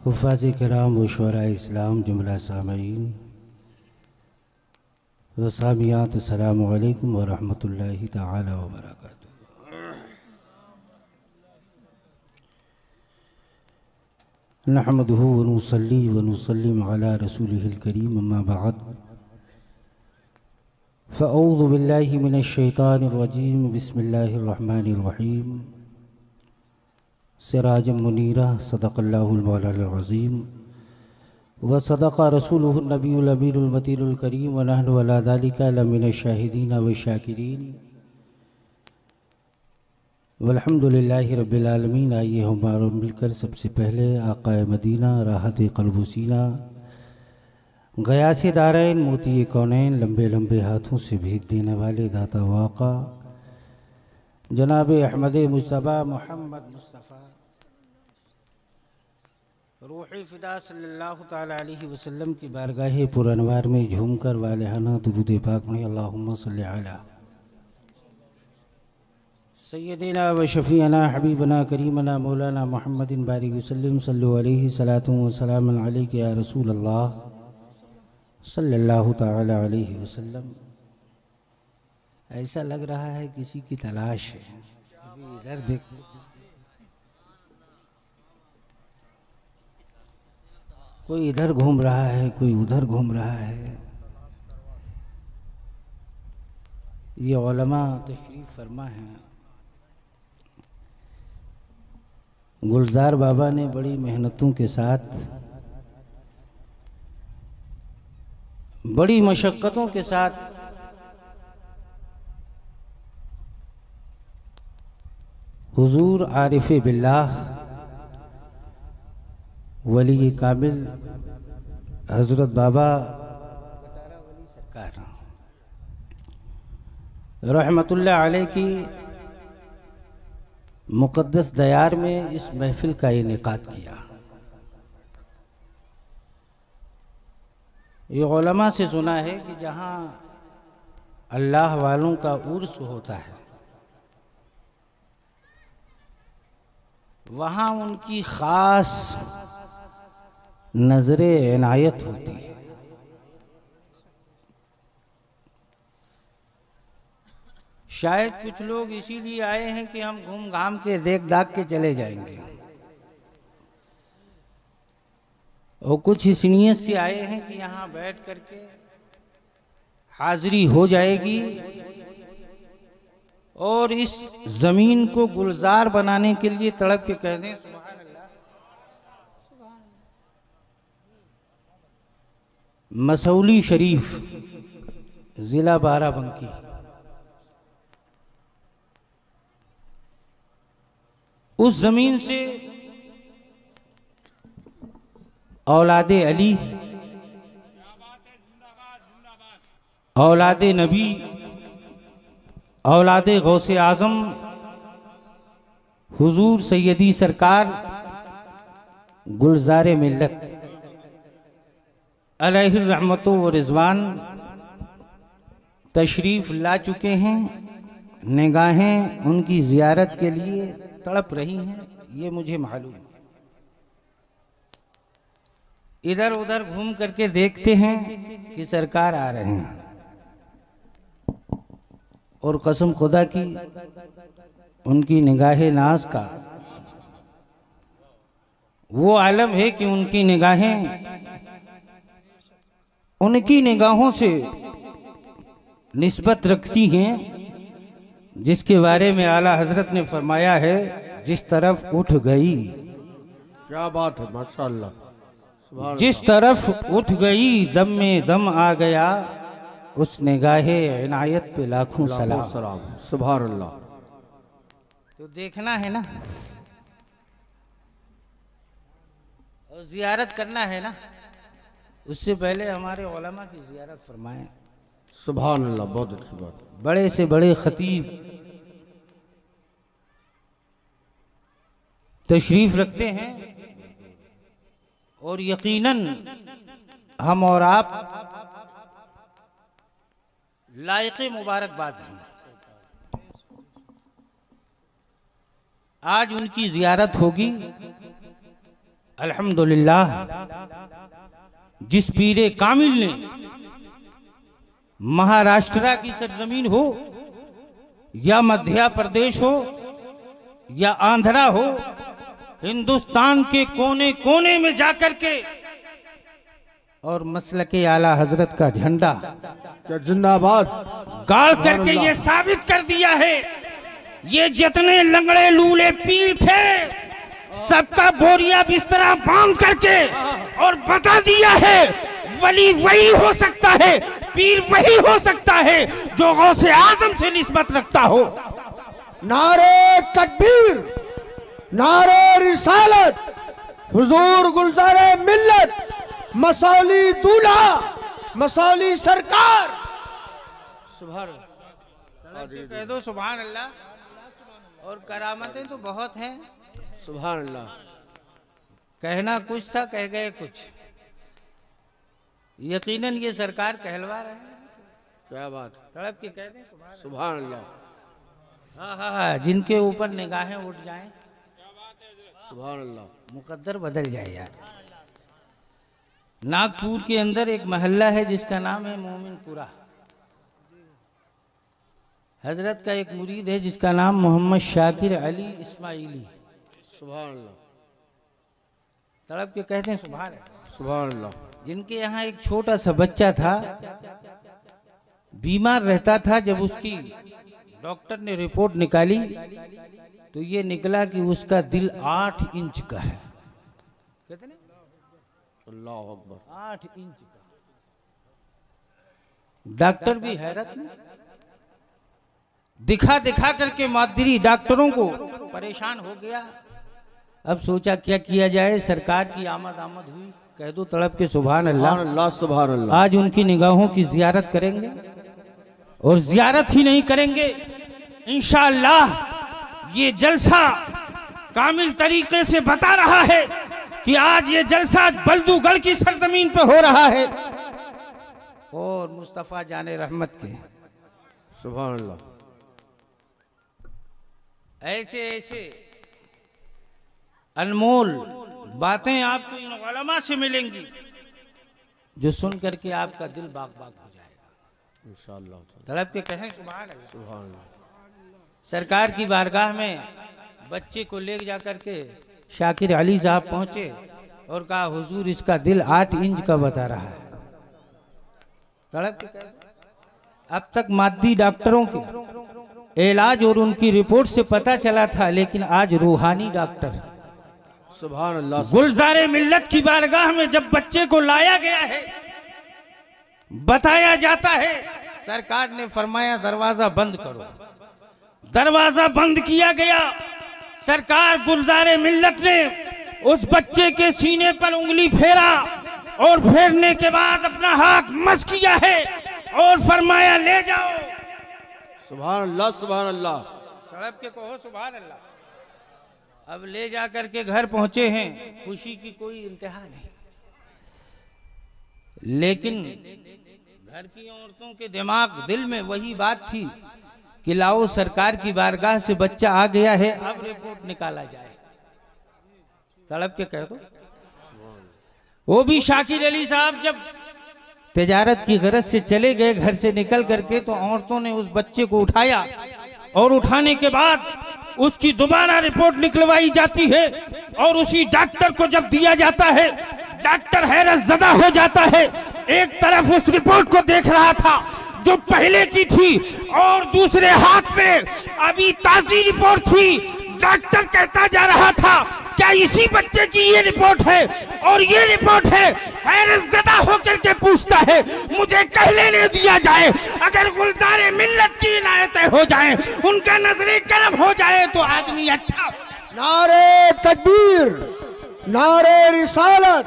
हुफ़ाज़ किराम व शुअरा इस्लाम जुमला सामईन व सामियात अस्सलामु अलैकुम व रहमतुल्लाहि तआला व बरकातुहू। नहमदुहु व नुसल्ली व नुसल्लिम अला रसूलिहिल करीम अम्मा बअद फ़अऊज़ु बिल्लाहि मिनश शैतानिर रजीम बिस्मिल्लाहिर रहमानिर रहीम। सिराजम मुनीरा सदक़ल्लाहुल मौलाना अज़ीम व सदक़ रसूलुहुन नबियुल अमीनुल मतीनुल करीम व नहनु अला ज़ालिका लमिनश शाहिदीन व शाकिरीन वल्हम्दुलिल्लाहि रब्बिल आलमीन। आइए हमारे मिलकर सबसे पहले आक़ाए मदीना राहत क़ल्ब व सीना गयासे दारैन मोती कौनैन लंबे लंबे हाथों से भीख देने वाले दाता वाक़ा जनाब अहमद मुस्तफ़ा मोहम्मद मुस्तफ़ा रूही फ़िदा सल्लल्लाहु ताला अलैहि वसल्लम की बारगाह पुरअनवार में झूमकर वालिहाना दुरूद पाक में अल्लाहुम्मा सल्लि अला सय्यदिना व शफ़ीअना हबीबना करीमना मौलाना मुहम्मदिन बारिक वसल्लम सल्लु अलैहि सलातु व सलामुन अलैका या रसूल अल्लाह सल्लल्लाहु ताला अलैहि वसल्लम। ऐसा लग रहा है किसी की तलाश है। अभी इधर देख, कोई इधर घूम रहा है, कोई उधर घूम रहा है। ये उलमा तशरीफ फरमा है। गुलजार बाबा ने बड़ी मेहनतों के साथ, बड़ी मशक्क़तों के साथ हुजूर आरिफ बिल्लाह वली कामिल हज़रत बाबा सरकार रहमतुल्लाह अलैह की मुक़द्दस दयार में इस महफिल का इनेकाद किया। ये उलमा से सुना है कि जहाँ अल्लाह वालों का उर्स होता है वहाँ उनकी ख़ास नज़रे इनायत होती है। शायद कुछ लोग इसीलिए आए हैं कि हम घूम घाम के देख दाख के चले जाएंगे, और कुछ इस नीयत से आए हैं कि यहाँ बैठ करके हाजिरी हो जाएगी और इस ज़मीन को गुलजार बनाने के लिए तड़प के कह दें सुभान अल्लाह। मसौली शरीफ ज़िला बाराबंकी, उस ज़मीन से औलादे अली, औलादे नबी, औलादे गौसे आज़म हुजूर सैयदी सरकार गुलज़ारे मिल्लत अलैहि रहमतो व रिज़वान तशरीफ़ ला चुके हैं। निगाहें उनकी ज़ियारत के लिए तड़प रही हैं, ये मुझे मालूम है। इधर उधर घूम करके देखते हैं कि सरकार आ रहे हैं, और कसम खुदा की उनकी निगाहे नाज का वो आलम है कि उनकी निगाहें उनकी निगाहों से निस्बत रखती हैं जिसके बारे में आला हजरत ने फरमाया है, जिस तरफ उठ गई। क्या बात है, माशाअल्लाह। जिस तरफ उठ गई दम में दम आ गया, उस निगाहे इनायत पे लाखों सलाम। सुभान अल्लाह। तो देखना है ना, और जियारत करना है ना, उससे पहले हमारे उलमा की जियारत फरमाएं। सुभान अल्लाह, बहुत अच्छी बात। बड़े से बड़े खतीब तशरीफ रखते हैं, और यकीनन हम और आप लायक़े मुबारकबाद हैं। आज उनकी जियारत होगी अल्हम्दुलिल्लाह जिस पीरे कामिल ने महाराष्ट्र की सरजमीन हो या मध्य प्रदेश हो या आंध्रा हो, हिंदुस्तान के कोने कोने में जाकर के और मसलके आला हजरत का झंडा क्या जिंदाबाद गाड़ करके ये साबित कर दिया है, ये जितने लंगड़े लूले पीर थे सबका बोरिया बिस्तरा बांध करके और बता दिया है वली वही हो सकता है, पीर वही हो सकता है जो गौसे आजम से निस्बत रखता हो। नारे तकबीर, नारे रिसालत, हुजूर गुलजारे मिल्लत, मसौली दूल्हा, मसौली सरकार। सुभान कह दो सुभान अल्लाह। और करामतें तो बहुत हैं, सुभान अल्लाह। कहना कुछ था, कह गए कुछ। यकीनन ये सरकार कहलवा रहे हैं। क्या बात, तड़प के कह दें सुभान अल्लाह। हाँ हाँ हाँ, जिनके ऊपर निगाहें उठ जाएं सुभान अल्लाह, मुकद्दर बदल जाए यार। नागपुर के अंदर एक मोहल्ला है जिसका नाम है मोमिनपुरा। हजरत का एक मुरीद है जिसका नाम मोहम्मद शाकिर अली इस्माइली। सुभान अल्लाह। तड़प के कहते हैं सुभान अल्लाह। सुभान अल्लाह। जिनके यहाँ एक छोटा सा बच्चा था, बीमार रहता था। जब उसकी डॉक्टर ने रिपोर्ट निकाली तो ये निकला कि उसका दिल 8 इंच का है। कितने? अल्लाह अकबर। 8 इंच का। डॉक्टर भी हैरत में, दिखा दिखा करके मादरी डॉक्टरों को परेशान हो गया। अब सोचा क्या किया जाए, सरकार की आमद हुई। कह दो तड़प के सुभान अल्लाह। सुभान अल्लाह। आज उनकी निगाहों की जियारत करेंगे और जियारत ही नहीं करेंगे, इंशाअल्लाह ये जलसा कामिल तरीके से बता रहा है कि आज ये जलसा बल्दूगढ़ की सरजमीन पर हो रहा है और मुस्तफा जाने रहमत के। सुभान अल्लाह। ऐसे ऐसे अनमोल बातें आपको इन उलमा से मिलेंगी जो सुन करके आपका दिल बाग बाग हो जाएगा इंशाअल्लाह। तड़प के कहें सुभान अल्लाह। सुभान अल्लाह। सरकार की बारगाह में बच्चे को ले जा करके शाकिर अली साहब पहुंचे और कहा हुजूर इसका दिल 8 इंच का बता रहा है। तड़प के कहें, अब तक मादी डॉक्टरों के इलाज और उनकी रिपोर्ट से पता चला था, लेकिन आज रूहानी डॉक्टर सुभान अल्लाह। गुलजारे मिल्लत की बारगाह में जब बच्चे को लाया गया है, बताया जाता है, सरकार ने फरमाया दरवाजा बंद करो। दरवाजा बंद किया गया। सरकार गुलजारे मिल्लत ने उस बच्चे के सीने पर उंगली फेरा और फेरने के बाद अपना हाथ मस किया है और फरमाया ले जाओ। सुभान अल्लाह। सुभान अल्लाह। तड़प के कहो सुभान अल्लाह। अब ले जाकर के घर पहुंचे हैं, खुशी की कोई इंतहा नहीं, लेकिन घर की औरतों के दिमाग दिल में वही बात थी कि लाओ सरकार की बारगाह से बच्चा आ गया है, अब रिपोर्ट निकाला जाए। तड़प के कह दो। वो भी शाकिर अली साहब जब तिजारत की गरज से चले गए घर से निकल करके, तो औरतों ने उस बच्चे को उठाया और उठाने के बाद उसकी दोबारा रिपोर्ट निकलवाई जाती है और उसी डॉक्टर को जब दिया जाता है, डॉक्टर हैरत ज़दा हो जाता है। एक तरफ उस रिपोर्ट को देख रहा था जो पहले की थी और दूसरे हाथ में अभी ताज़ी रिपोर्ट थी। डॉक्टर कहता जा रहा था क्या इसी बच्चे की ये रिपोर्ट है और ये रिपोर्ट है। हैरत ज़दा होकर के पूछता है मुझे कह लेने दिया जाए, अगर गुलजारे मिल्लत की इनायतें हो जाएं, उनका नजरे करम हो जाए तो आदमी अच्छा। नारे तकबीर, नारे रिसालत,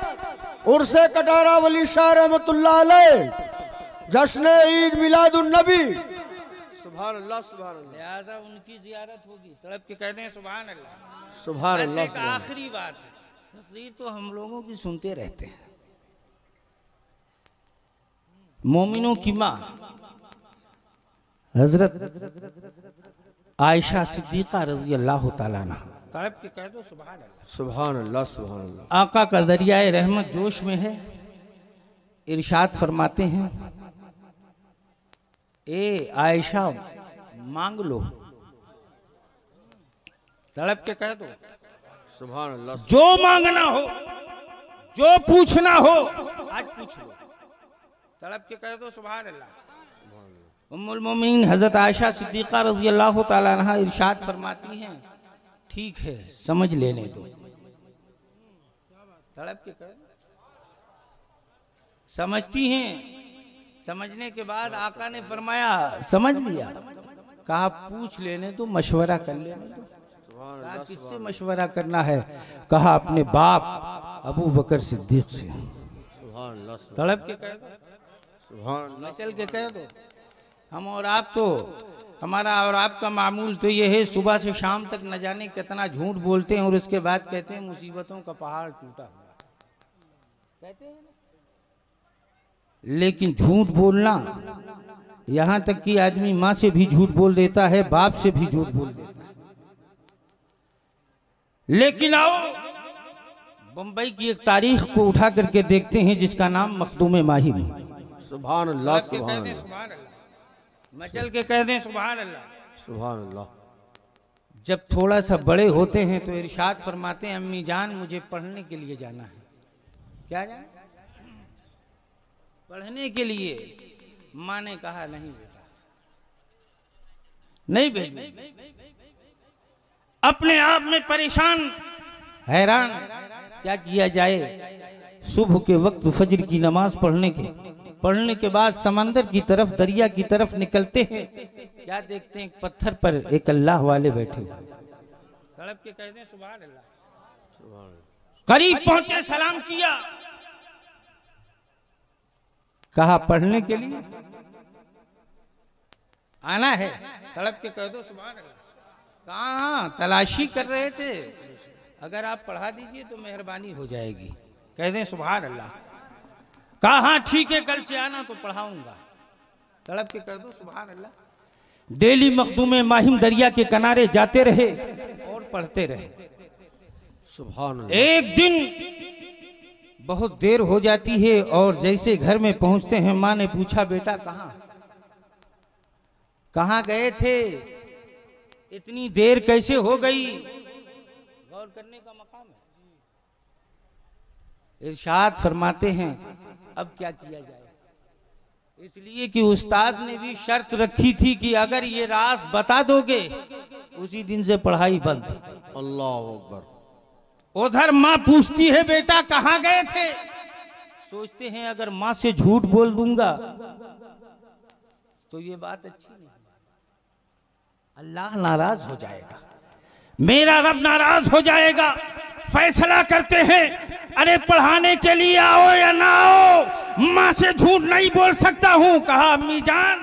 उर्से कटारा वली शाह रहमतुल्लाह अलैह, जश्न ईद मिलादुन नबी। सुभान अल्लाह। सुभान अल्लाह। लिहाजा उनकी जियारत होगी। तड़प के कहते हैं सुभान अल्लाह। सुभान अल्लाह। एक आखिरी बात है, तकरीर तो हम लोगों की सुनते रहते हैं। मोमिनों की माँ हजरत आयशा सिद्दीका रज़ी अल्लाह तआला अन्हा तड़प के कह दो सुभान अल्लाह। सुभान अल्लाह सुभान अल्लाह। आका का दरियाए रहमत जोश में है, इरशाद फरमाते हैं, ए आयशा मांग लो। तड़प के कह दो सुभान अल्लाह। जो मांगना हो, जो पूछना हो आज पूछ लो। तड़प के कह दो सुभान अल्लाह। उम्मुल मोमिनीन हजरत आयशा सिद्दीका रज़ी अल्लाह ताला अन्हा इरशाद फरमाती हैं, ठीक है समझ लेने दो। तड़प के कह दो। समझती हैं, समझने के बाद आका ने फरमाया समझ लिया, कहा पूछ लेने दो, मशवरा कर लेने दो। कहा किससे मशवरा करना है? कहा अपने बाप अबू बकर सिद्दीक से। तड़प के कह दो सुभान अल्लाह। चल के कह दो। हम और आप तो, हमारा और आपका मामूल तो ये है, सुबह से शाम तक न जाने कितना झूठ बोलते हैं और उसके बाद कहते हैं मुसीबतों का पहाड़ टूटा हुआ, कहते हैं। लेकिन झूठ बोलना, यहां तक कि आदमी माँ से भी झूठ बोल देता है, बाप से भी झूठ बोल देता है। लेकिन आओ बंबई की एक तारीख को उठा करके देखते हैं जिसका नाम मखदूम माहिम। सुभान अल्लाह सुभान अल्लाह। मचल के कह दें सुभान अल्लाह सुभान अल्लाह। जब थोड़ा सा बड़े होते हैं तो इरशाद फरमाते हैं, अम्मी जान मुझे पढ़ने के लिए जाना है। क्या जाना? पढ़ने के लिए। माँ ने कहा नहीं बेटा, नहीं बेटा। अपने आप में परेशान, हैरान, क्या किया जाए। सुबह के वक्त फजर की नमाज पढ़ने के बाद समंदर की तरफ, दरिया की तरफ निकलते हैं। क्या देखते हैं? एक पत्थर पर एक अल्लाह वाले बैठे। तड़प के कहते हैं सुभान अल्लाह। करीब पहुंचे, सलाम किया, कहा पढ़ने के लिए आना है। तड़प के कह दो सुभान अल्लाह। कहाँ तलाशी कर रहे थे, अगर आप पढ़ा दीजिए तो मेहरबानी हो जाएगी। कह दें सुभान अल्लाह। कहा हाँ ठीक है, कल से आना तो पढ़ाऊंगा। तड़प के कर दो सुभान अल्लाह। डेली मखदूम माहिम दरिया के किनारे जाते रहे और पढ़ते रहे। सुभान अल्लाह। एक दिन बहुत देर हो जाती है और जैसे घर में पहुंचते हैं, माँ ने पूछा बेटा कहाँ गए थे, इतनी देर कैसे हो गई? गौर करने का मकाम है। इरशाद फरमाते हैं अब क्या किया जाए, इसलिए कि उस्ताद ने भी शर्त रखी थी कि अगर ये राज बता दोगे उसी दिन से पढ़ाई बंद। अल्लाह अकबर। उधर माँ पूछती है बेटा कहाँ गए थे? सोचते हैं अगर माँ से झूठ बोल दूंगा तो ये बात अच्छी नहीं, अल्लाह नाराज हो जाएगा, मेरा रब नाराज हो जाएगा। फैसला करते हैं अरे पढ़ाने के लिए आओ या ना आओ, माँ से झूठ नहीं बोल सकता हूँ। कहा अम्मी जान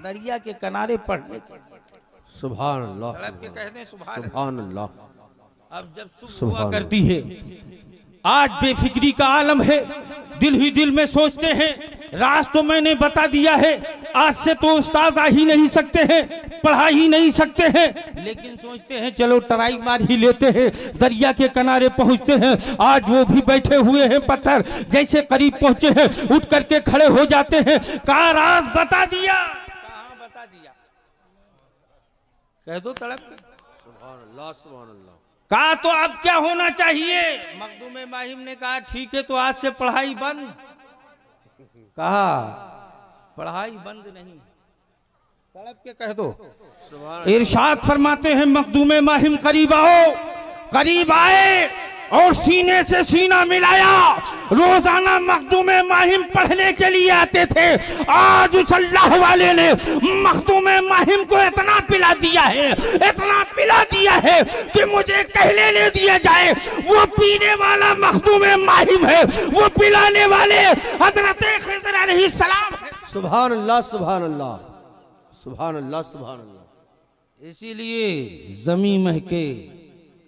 दरिया के किनारे पढ़ने के। सुभान अल्लाह। के कहते सुभान अल्लाह। अब जब सुबह हुआ करती है, आज बेफिक्री का आलम है, दिल ही दिल में सोचते हैं राज तो मैंने बता दिया है, आज से तो उस्ताद आ ही नहीं सकते हैं, पढ़ा ही नहीं सकते हैं, लेकिन सोचते हैं चलो ट्राई मार ही लेते हैं। दरिया के किनारे पहुंचते हैं, आज वो भी बैठे हुए हैं पत्थर। जैसे करीब पहुंचे हैं उठ करके खड़े हो जाते हैं। कहा राज बता दिया? कहाँ बता दिया? कह दो तड़प। सुभान अल्लाह सुभान अल्लाह। कहा तो अब क्या होना चाहिए? मखदूम माहिम ने कहा ठीक है तो आज से पढ़ाई बंद। कहा पढ़ाई बंद नहीं, तड़प के कह दो। इरशाद फरमाते हैं मखदूम माहिम करीब आओ। करीब आए और सीने से सीना मिलाया। रोजाना मखदूम माहिम पढ़ने के लिए आते थे, आज उस अल्लाह वाले ने मखदूम माहिम को इतना पिला दिया है, इतना पिला दिया है कि मुझे कहने ले दिया जाए वो पीने वाला मखदूम माहिम है, वो पिलाने वाले हजरत खिज़र अलैहिस्सलाम है। सुभान अल्लाह सुभान अल्लाह सुभान अल्लाह सुभान अल्लाह। इसीलिए जमी महके,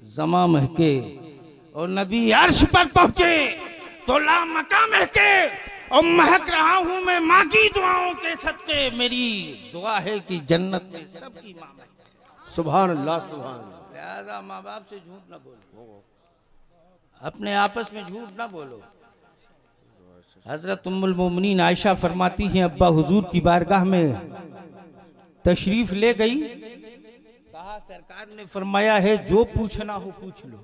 जमा महके और नबी अर्श पर पहुंचे तो ला मका महके और महक रहा हूं मैं माँ की दुआओं के सदके। मेरी दुआ है कि जन्नत में सबकी माँ महके। सुभान अल्लाह सुभान अल्लाह। लिहाजा माँ बाप से झूठ ना बोलो, अपने आपस में झूठ ना बोलो। हजरत उम्मुल मोमिनीन आयशा फरमाती हैं, अब्बा हुजूर की बारगाह में तशरीफ ले गई, कहा सरकार ने फरमाया है जो पूछना हो पूछ लो,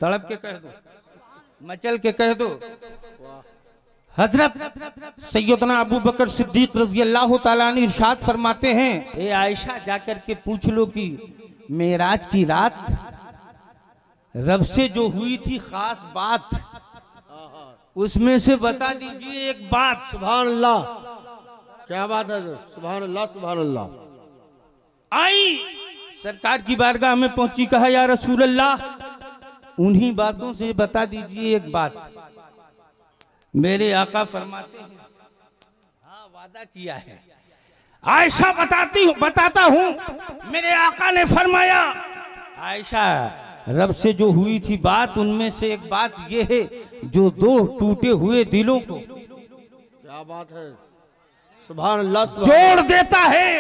तड़प के कह दो, मचल के कह दो। हजरत सैयदना अबू बकर सिद्दीक रज़ी अल्लाह ताला अन्हु इरशाद फरमाते हैं, ए आयशा जाकर के पूछ लो कि मेराज की रात रब से जो हुई थी खास बात, उसमें से बता दीजिए एक बात। सुभान अल्लाह, क्या बात है, सुभान अल्लाह सुभान अल्लाह। आई सरकार की बारगाह में पहुंची, कहा या रसूल अल्लाह उन्हीं बातों से बता दीजिए एक बात। मेरे आका फरमाते हैं, हाँ वादा किया है। आयशा बताता हूं, मेरे आका ने फरमाया, आयशा रब से जो हुई थी बात, उनमें से एक बात यह है जो दो टूटे हुए दिलों को, क्या बात है, सुभान अल्लाह, जोड़ देता है,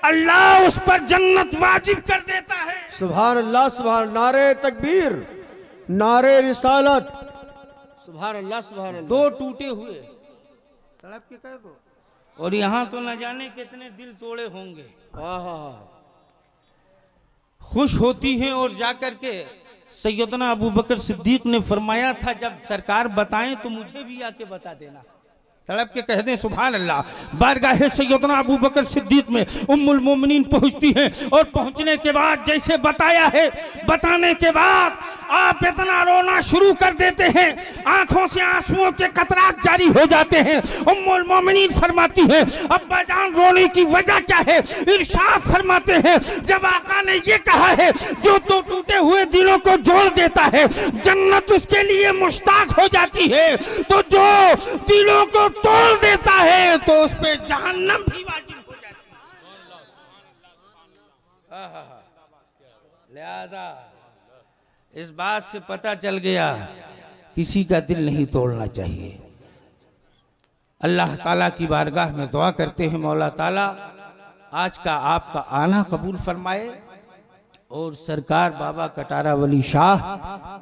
अल्लाह उस पर जन्नत वाजिब कर देता है। सुभान अल्लाह सुभान, नारे तकबीर, नारे रिसालत, सुभान अल्लाह सुभान अल्लाह। दो टूटे हुए तड़प के कह दो, और यहाँ तो न जाने कितने दिल तोड़े होंगे। खुश होती हैं और जाकर के सैयदना अबू बकर सिद्दीक ने फरमाया था, जब सरकार बताएं तो मुझे भी आके बता देना। तड़प के कह दें सुभान अल्लाह। बारगाह सैयदना अबू बकर सिद्दीक में उम्मुल मोमिनीन पहुंचती हैं, और पहुंचने के बाद जैसे बताया है, बताने के बाद आप इतना रोना शुरू कर देते हैं, आंखों से आंसुओं के कतरात जारी हो जाते हैं। उम्मुल मोमिनीन फरमाती हैं, अब्बा जान रोने की वजह क्या है? इरशाद फरमाते हैं, जब आका ने ये कहा है जो तो टूटे हुए दिलों को जोड़ देता है जन्नत उसके लिए मुश्ताक हो जाती है, तो जो दिलों को तोड़ देता है तो उस पे जहन्नम भी वाजिब हो जाती है। लिहाजा इस बात से पता चल गया किसी का दिल नहीं तोड़ना चाहिए। अल्लाह ताला की बारगाह में दुआ करते हैं, मौला ताला आज का आपका आना कबूल फरमाए, और सरकार बाबा कटारा वली शाह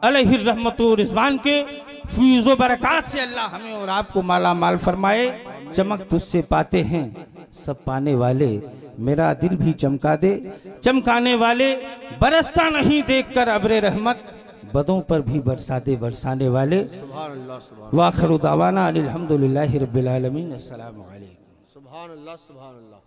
अलैहि रहमतुर रिज़वान के फीज़ो बरक़ात से अल्लाह हमें और आपको माला माल फरमाए। चमक तुझसे पाते हैं सब पाने वाले, मेरा दिल भी चमका दे चमकाने वाले, बरसता नहीं देखकर अब्रे रहमत, बदों पर भी बरसा दे बरसाने वाले। सुभान अल्लाह सुभान, व आखिरु दावाना अनिल हम्दुलिल्लाहि रब्बिल आलमीन। अस्सलामु अलैकुम। सुभान अल्लाह सुभान अल्लाह।